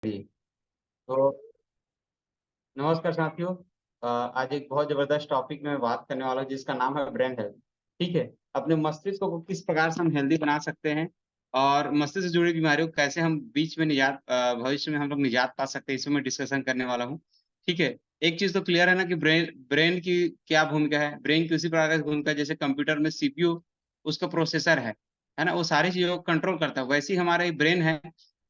जी। तो नमस्कार साथियों। आज एक बहुत ज़बरदस्त टॉपिक में बात करने वाला हूँ जिसका नाम है ब्रेन हेल्थ। ठीक है? अपने मस्तिष्क को किस प्रकार से हम हेल्दी बना सकते हैं और मस्तिष्क से जुड़ी बीमारियों को कैसे हम बीच में भविष्य में हम लोग निजात पा सकते हैं, इसमें मैं डिस्कशन करने वाला हूँ। ठीक है? एक चीज़ तो क्लियर है ना कि ब्रेन ब्रेन की क्या भूमिका है? ब्रेन की उसी प्रकार की भूमिका है जैसे कंप्यूटर में सीपीयू उसका प्रोसेसर है ना? वो सारी चीज़ों को कंट्रोल करता है, वैसे ही हमारा ये ब्रेन है।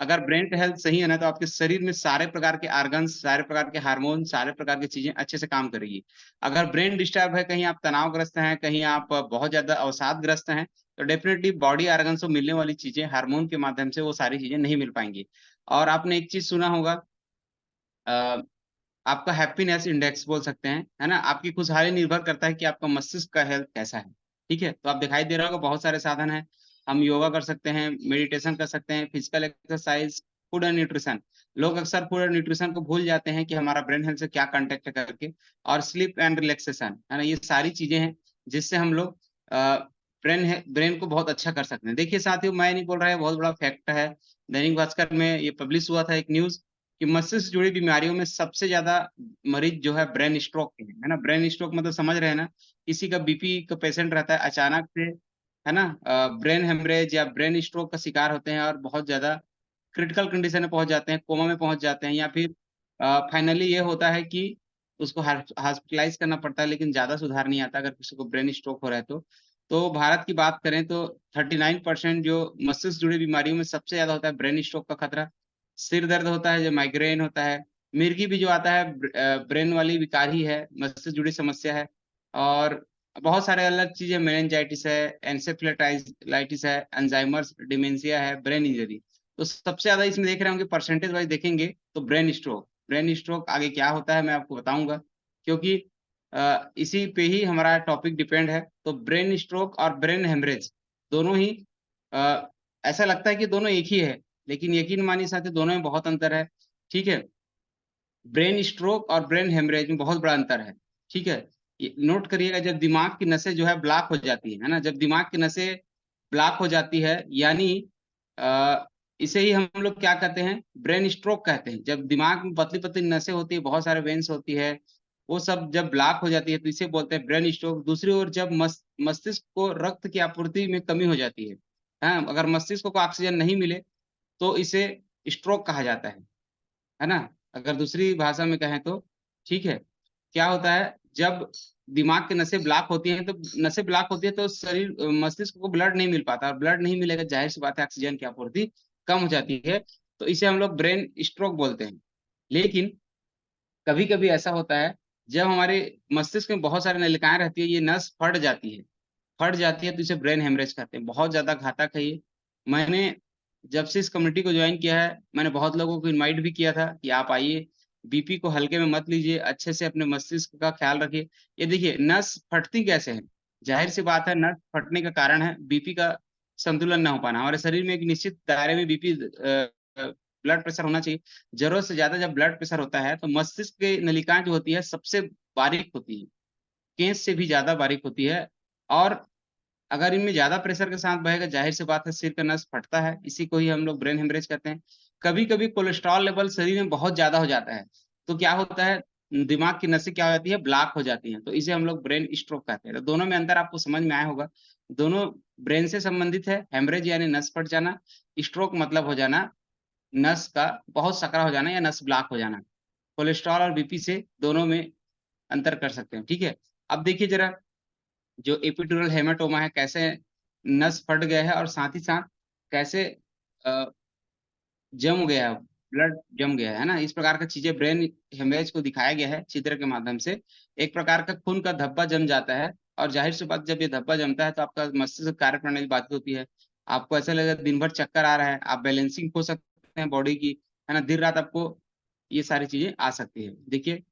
अगर ब्रेन का हेल्थ सही है ना, तो आपके शरीर में सारे प्रकार के ऑर्गन्स, सारे प्रकार के हार्मोन, सारे प्रकार की चीज़ें अच्छे से काम करेगी। अगर ब्रेन डिस्टर्ब है, कहीं आप तनावग्रस्त हैं, कहीं आप बहुत ज़्यादा अवसादग्रस्त हैं, तो डेफ़िनिटली बॉडी ऑर्गन से मिलने वाली चीज़ें हार्मोन के माध्यम से वो सारी चीज़ें नहीं मिल पाएँगी। और आपने एक चीज़ सुना होगा अ, आपका हैप्पीनेस इंडेक्स बोल सकते हैं, है ना? आपकी खुशहाली निर्भर करता है कि आपका मस्तिष्क का हेल्थ कैसा है, ठीक है? तो आप दिखाई दे रहा होगा बहुत सारे साधन हैं। हम योगा कर सकते हैं, मेडिटेशन कर सकते हैं, physical exercise, food and nutrition. लोग अक्सर फूड एंड न्यूट्रिशन को भूल जाते हैं कि हमारा ब्रेन हेल्थ से क्या कॉन्टैक्ट है करके और स्लीप एंड रिलैक्सेशन, है ना? ये सारी चीज़ें हैं जिससे हम लोग ब्रेन को बहुत अच्छा कर सकते हैं। देखिए साथियों, मैं नहीं बोल रहा, ये बहुत बड़ा फैक्ट है। दैनिक भास्कर में ये पब्लिश हुआ था एक न्यूज़ कि मस्तिष्क से जुड़ी बीमारियों में सबसे ज़्यादा मरीज़ जो है ब्रेन स्ट्रोक के हैं, है ना? ब्रेन स्ट्रोक मतलब समझ रहे हैं ना? किसी का बीपी का पेशेंट रहता है, अचानक से, है ना? ब्रेन हेमरेज या ब्रेन स्ट्रोक का शिकार होते हैं और बहुत ज़्यादा क्रिटिकल कंडीशन में पहुँच जाते हैं, कोमा में पहुँच जाते हैं या फिर फाइनली ये होता है कि उसको हॉस्पिटलाइज़ करना पड़ता है, लेकिन ज़्यादा सुधार नहीं आता अगर किसी को ब्रेन स्ट्रोक हो रहा है तो। तो भारत की बात करें तो 39% जो मस्तिष्क से जुड़ी बीमारियों में सबसे ज़्यादा होता है ब्रेन स्ट्रोक का खतरा। सिर दर्द होता है, जो माइग्रेन होता है, मिर्गी भी जो आता है ब्रेन वाली विकार ही है, मस्तिष्क से जुड़ी समस्या है और बहुत सारे अलग चीज़ें मेनिंजाइटिस है, एन्सेफेलाइटिस है, अल्ज़ाइमर्स, डिमेंशिया है, ब्रेन इंजरी। तो सबसे ज़्यादा इसमें देख रहे होंगे परसेंटेज वाइज़ देखेंगे तो ब्रेन स्ट्रोक। ब्रेन स्ट्रोक आगे क्या होता है मैं आपको बताऊँगा क्योंकि इसी पे ही हमारा टॉपिक डिपेंड है। तो ब्रेन स्ट्रोक और ब्रेन हेमरेज दोनों ही अ, ऐसा लगता है कि दोनों एक ही है, लेकिन यकीन मानिए साथियों दोनों में बहुत अंतर है, ठीक है? ब्रेन स्ट्रोक और ब्रेन हेमरेज में बहुत बड़ा अंतर है, ठीक है? ये नोट करिएगा जब दिमाग की नसें जो है ब्लॉक हो जाती है ना? जब दिमाग की नसें ब्लॉक हो जाती है यानी इसे ही हम लोग क्या कहते हैं? ब्रेन स्ट्रोक कहते हैं। जब दिमाग में पतली-पतली नसें होती है, बहुत सारे वेन्स होती है, वो सब जब ब्लॉक हो जाती है तो इसे बोलते हैं ब्रेन स्ट्रोक। दूसरी ओर जब मस्तिष्क को रक्त की आपूर्ति में कमी हो जाती है, हाँ? अगर मस्तिष्क को ऑक्सीजन नहीं मिले तो इसे स्ट्रोक कहा जाता है ना? अगर दूसरी भाषा में कहें तो, ठीक है? क्या होता है जब दिमाग की नसें ब्लॉक होती हैं, तो नसें ब्लॉक होती है तो मस्तिष्क को ब्लड नहीं मिल पाता और ब्लड नहीं मिलेगा ज़ाहिर-सी बात है ऑक्सीजन की आपूर्ति कम हो जाती है, तो इसे हम लोग ब्रेन स्ट्रोक बोलते हैं। लेकिन कभी-कभी ऐसा होता है, जब हमारे मस्तिष्क में बहुत सारी नलिकाएँ रहती हैं, ये नस फट जाती है तो इसे ब्रेन हेमरेज कहते हैं, बहुत ज़्यादा घातक है ये। मैंने जब से इस कम्युनिटी को जॉइन किया है, मैंने बहुत लोगों को इनवाइट भी किया था कि आप आइए, बीपी को हल्के में मत लीजिए, अच्छे से अपने मस्तिष्क का ख्याल रखिए। ये देखिए नस फटती कैसे है? ज़ाहिर-सी बात है नस फटने का कारण है बीपी का संतुलन ना हो पाना। हमारे शरीर में एक निश्चित दायरे में ब्लड प्रेशर होना चाहिए। ज़रूरत से ज़्यादा जब ब्लड प्रेशर होता है, तो मस्तिष्क की नलिकाएँ जो होती है सबसे बारीक होती हैं, केस से भी ज़्यादा बारीक होती है और अगर इनमें ज़्यादा प्रेशर के साथ बहेगा, ज़ाहिर-सी बात है सिर का नस फटता है, इसी को ही हम लोग ब्रेन हेमरेज कहते हैं। कभी-कभी कोलेस्ट्रॉल लेवल शरीर में बहुत ज़्यादा हो जाता है, तो क्या होता है दिमाग की नसें क्या हो जाती है ब्लॉक हो जाती हैं, तो इसे हम लोग ब्रेन स्ट्रोक कहते हैं। तो दोनों में अंतर आपको समझ में आया होगा, दोनों ब्रेन से संबंधित है, हेमरेज यानी नस फट जाना, स्ट्रोक मतलब हो जाना नस का बहुत सकरा हो जाना या नस ब्लॉक हो जाना। कोलेस्ट्रॉल और बीपी से दोनों में अंतर कर सकते हैं, ठीक है? अब देखिए ज़रा जो एपिड्यूरल हेमाटोमा है कैसे नस फट गया है और साथ ही साथ कैसे अ, जम गया है, ब्लड जम गया है ना? इस प्रकार का चीज़ें ब्रेन हेमरेज को दिखाया गया है चित्र के माध्यम से। एक प्रकार का खून का धब्बा जम जाता है और ज़ाहिर-सी बात जब ये धब्बा जमता है तो आपका मस्तिष्क कार्यप्रणाली बाधित होती है। आपको ऐसा लगेगा दिन भर चक्कर आ रहा है, आप बैलेंसिंग खो सकते हैं बॉडी की, है ना? देर रात आपको ये सारी चीज़ें आ सकती है। देखिए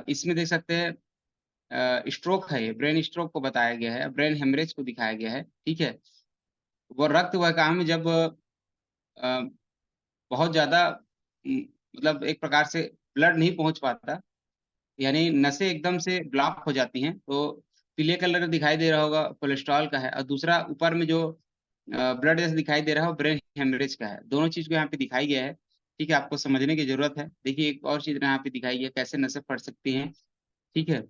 इसमें देख सकते हैं स्ट्रोक है ये, ब्रेन स्ट्रोक को बताया गया है, ब्रेन हेमरेज को दिखाया गया है, ठीक है? वो रक्त वाहिकाओं में जब अ, बहुत ज़्यादा मतलब एक प्रकार से ब्लड नहीं पहुँच पाता, यानी नसें एकदम से ब्लॉक हो जाती हैं, तो पीले कलर का दिखाई दे रहा होगा, कोलेस्ट्रॉल का है और दूसरा ऊपर में जो ब्लड जैसे दिखाई दे रहा है वो ब्रेन हेमरेज का है। दोनों चीज को यहाँ पे दिखाई गया है। ठीक है, आपको समझने की जरूरत है। देखिए एक और चीज यहाँ पे दिखाई गई है, कैसे नसें फट सकती हैं। ठीक है,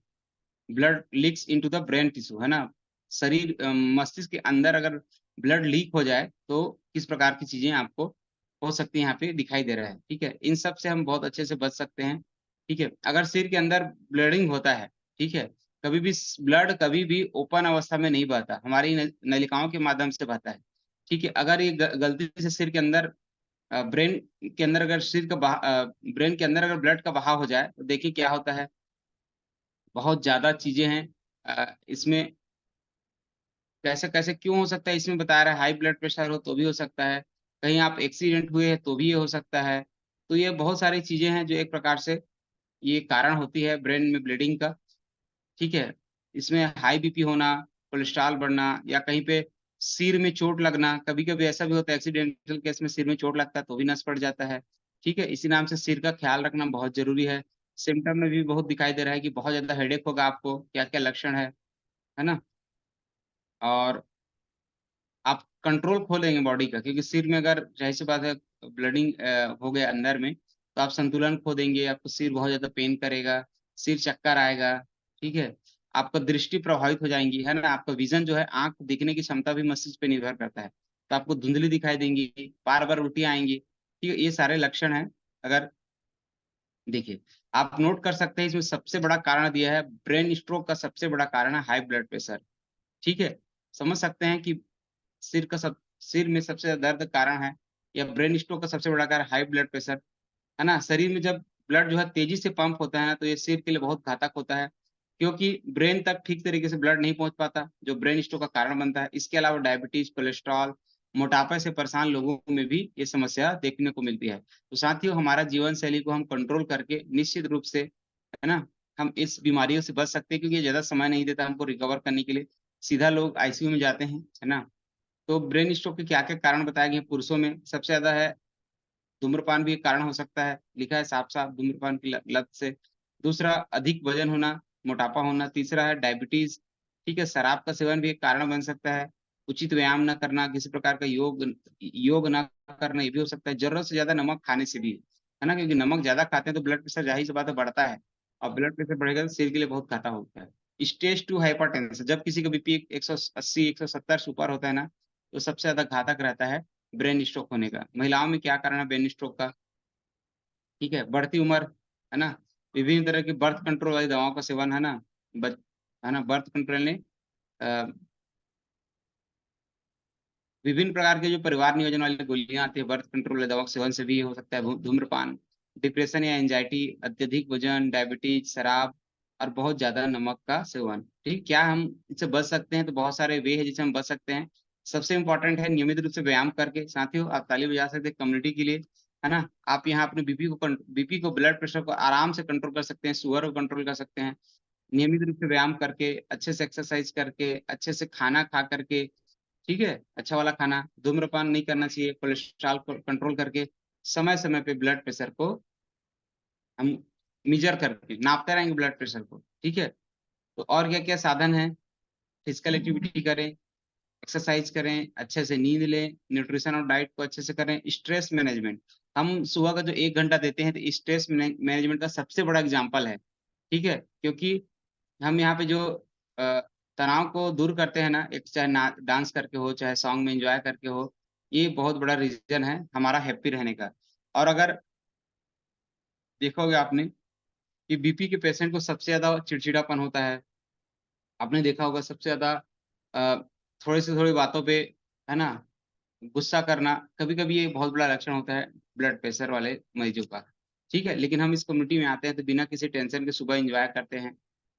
blood leaks into the brain tissue, है ना। शरीर मस्तिष्क के अंदर अगर ब्लड लीक हो जाए तो किस प्रकार की चीजें आपको हो सकती है, यहाँ पे दिखाई दे रहा है। ठीक है, इन सब से हम बहुत अच्छे से बच सकते हैं। ठीक है, अगर सिर के अंदर ब्लीडिंग होता है, ठीक है, कभी भी ब्लड कभी भी ओपन अवस्था में नहीं बहता, हमारी नलिकाओं के माध्यम से बहता है। ठीक है, अगर ये गलती से सिर के अंदर ब्रेन के अंदर अगर ब्रेन के अंदर अगर ब्लड का बहाव हो जाए तो देखिए क्या होता है। बहुत ज्यादा चीजें हैं इसमें। कैसे कैसे क्यों हो सकता है, इसमें बता रहा है हाई ब्लड प्रेशर हो तो भी हो सकता है, कहीं आप एक्सीडेंट हुए हैं तो भी ये हो सकता है। तो ये बहुत सारी चीजें हैं जो एक प्रकार से ये कारण होती है ब्रेन में ब्लीडिंग का। ठीक है, इसमें हाई बीपी होना, कोलेस्ट्रॉल बढ़ना, या कहीं पे सिर में चोट लगना। कभी कभी ऐसा भी होता है एक्सीडेंटल केस में सिर में चोट लगता है तो भी नस पड़ जाता है। ठीक है, इसी नाम से सिर का ख्याल रखना बहुत जरूरी है। सिम्टम में भी बहुत दिखाई दे रहा है कि बहुत ज्यादा हेडेक होगा आपको, क्या क्या लक्षण है ना। और आप कंट्रोल खो देंगे बॉडी का, क्योंकि सिर में अगर जाहिर सी बात है ब्लडिंग हो गया अंदर में तो आप संतुलन खो देंगे, आपको सिर बहुत ज्यादा पेन करेगा, सिर चक्कर आएगा। ठीक है, आपका दृष्टि प्रभावित हो जाएंगी, है ना। आपका विजन जो है, आंख दिखने की क्षमता भी मस्तिष्क पे निर्भर करता है, तो आपको धुंधली दिखाई देंगी, बार बार उल्टी आएंगी। ठीक है, ये सारे लक्षण हैं। अगर देखिए, आप नोट कर सकते हैं इसमें सबसे बड़ा कारण दिया है, ब्रेन स्ट्रोक का सबसे बड़ा कारण है हाई ब्लड प्रेशर। ठीक है, समझ सकते हैं कि सिर में सबसे ज्यादा दर्द कारण है, या ब्रेन स्ट्रोक का सबसे बड़ा कारण हाई ब्लड प्रेशर, है ना। शरीर में जब ब्लड जो है तेजी से पंप होता है ना, तो ये सिर के लिए बहुत घातक होता है, क्योंकि ब्रेन तक ठीक तरीके से ब्लड नहीं पहुंच पाता, जो ब्रेन स्ट्रोक का कारण बनता है। इसके अलावा डायबिटीज, कोलेस्ट्रॉल, मोटापे से परेशान लोगों में भी ये समस्या देखने को मिलती है। तो साथियों, हमारा जीवन शैली को हम कंट्रोल करके निश्चित रूप से, है ना, हम इस बीमारियों से बच सकते हैं, क्योंकि ये ज्यादा समय नहीं देता हमको रिकवर करने के लिए। सीधा लोग आईसीयू में जाते हैं, है ना। तो ब्रेन स्ट्रोक के क्या क्या कारण बताए गए हैं पुरुषों में, सबसे ज्यादा है धूम्रपान भी एक कारण हो सकता है, लिखा है साफ साफ, धूम्रपान की लत से। दूसरा अधिक वजन होना, मोटापा होना। तीसरा है डायबिटीज। ठीक है, शराब का सेवन भी एक कारण बन सकता है। उचित व्यायाम न करना, किसी प्रकार का योग योग ना करना, ये भी हो सकता है। जरूरत से ज्यादा नमक खाने से भी, है ना, क्योंकि नमक ज्यादा खाते हैं तो ब्लड प्रेशर जाहिर सी बात है बढ़ता है, और ब्लड प्रेशर बढ़ेगा तो शरीर के लिए बहुत घातक होता है। स्टेज 2 हाइपरटेंशन, जब किसी का बीपी 180 170 से ऊपर होता है ना, तो सबसे ज्यादा घातक रहता है ब्रेन स्ट्रोक होने का। महिलाओं में क्या कारण है ब्रेन स्ट्रोक का? ठीक है, बढ़ती उम्र, है ना, विभिन्न तरह की बर्थ कंट्रोल वाली दवाओं का सेवन, है ना, बच है ना, बर्थ कंट्रोल ने विभिन्न प्रकार के जो परिवार नियोजन वाली गोलियां आती है, बर्थ कंट्रोल वाली दवाओं के सेवन से भी हो सकता है। धूम्रपान, डिप्रेशन या एंजाइटी, अत्यधिक वजन, डायबिटीज, शराब, और बहुत ज्यादा नमक का सेवन। ठीक, क्या हम इससे बच सकते हैं? तो बहुत सारे वे हैं जिससे हम बच सकते हैं। सबसे इंपॉर्टेंट है नियमित रूप से व्यायाम करके। साथियों, आप ताली बजा सकते हैं कम्युनिटी के लिए, है ना। आप यहाँ अपने बीपी को, ब्लड प्रेशर को आराम से कंट्रोल कर सकते हैं, शुगर को कंट्रोल कर सकते हैं, नियमित रूप से व्यायाम करके, अच्छे से एक्सरसाइज करके, अच्छे से खाना खा करके। ठीक है, अच्छा वाला खाना, धूम्रपान नहीं करना चाहिए, कोलेस्ट्रॉल को कंट्रोल करके, समय समय पे ब्लड प्रेशर को हम मेजर करके नापते रहेंगे ब्लड प्रेशर को। ठीक है, तो और क्या क्या साधन है? फिजिकल एक्टिविटी करें, एक्सरसाइज करें, अच्छे से नींद लें, न्यूट्रिशन और डाइट को अच्छे से करें, स्ट्रेस मैनेजमेंट। हम सुबह का जो 1 घंटा देते हैं तो स्ट्रेस मैनेजमेंट का सबसे बड़ा एग्जाम्पल है। ठीक है, क्योंकि हम यहाँ पे जो अ, तनाव को दूर करते हैं ना, एक चाहे डांस करके हो, चाहे सॉन्ग में एंजॉय करके हो, ये बहुत बड़ा रीजन है हमारा हैप्पी रहने का। और अगर देखोगे आपने कि बीपी के पेशेंट को सबसे ज्यादा चिड़चिड़ापन होता है, आपने देखा होगा सबसे ज्यादा अ, थोड़ी से थोड़ी बातों पे, है ना, गुस्सा करना, कभी कभी ये बहुत बड़ा लक्षण होता है ब्लड प्रेशर वाले मरीजों का। ठीक है, लेकिन हम इस कम्युनिटी में आते हैं तो बिना किसी टेंशन के सुबह एंजॉय करते हैं,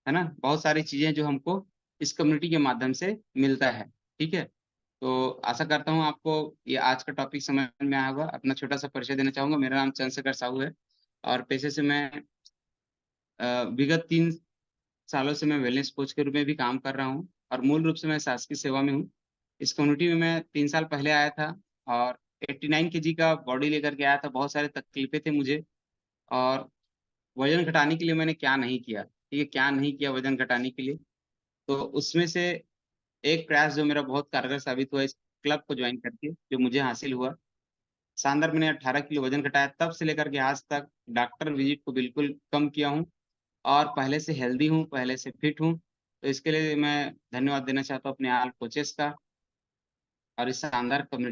है ना। बहुत सारी चीजें जो हमको इस कम्युनिटी के माध्यम से मिलता है। ठीक है, तो आशा करता हूँ आपको ये आज का टॉपिक समझ में आया होगा। अपना छोटा सा परिचय देना चाहूंगा, मेरा नाम चंद्रशेखर साहू है, और पेशे से मैं विगत 3 सालों से मैं वेलनेस कोच के रूप में भी काम कर रहा हूँ, और मूल रूप से मैं शासकीय सेवा में हूँ। इस कम्युनिटी में मैं 3 साल पहले आया था, और 89 kg का बॉडी लेकर के आया था। बहुत सारे तकलीफें थे मुझे, और वजन घटाने के लिए मैंने क्या नहीं किया, ठीक है, क्या नहीं किया वजन घटाने के लिए। तो उसमें से एक प्रयास जो मेरा बहुत कारगर साबित हुआ, क्लब को ज्वाइन करके जो मुझे हासिल हुआ। शानदार, मैंने 18 किलो वजन घटाया, तब से लेकर के आज तक डॉक्टर विजिट को बिल्कुल कम किया हूँ और पहले से हेल्दी हूँ, पहले से फिट हूँ। तो इसके लिए मैं धन्यवाद देना चाहता हूँ अपने ऑल कोचेस का और इस शानदार कम्युनिटी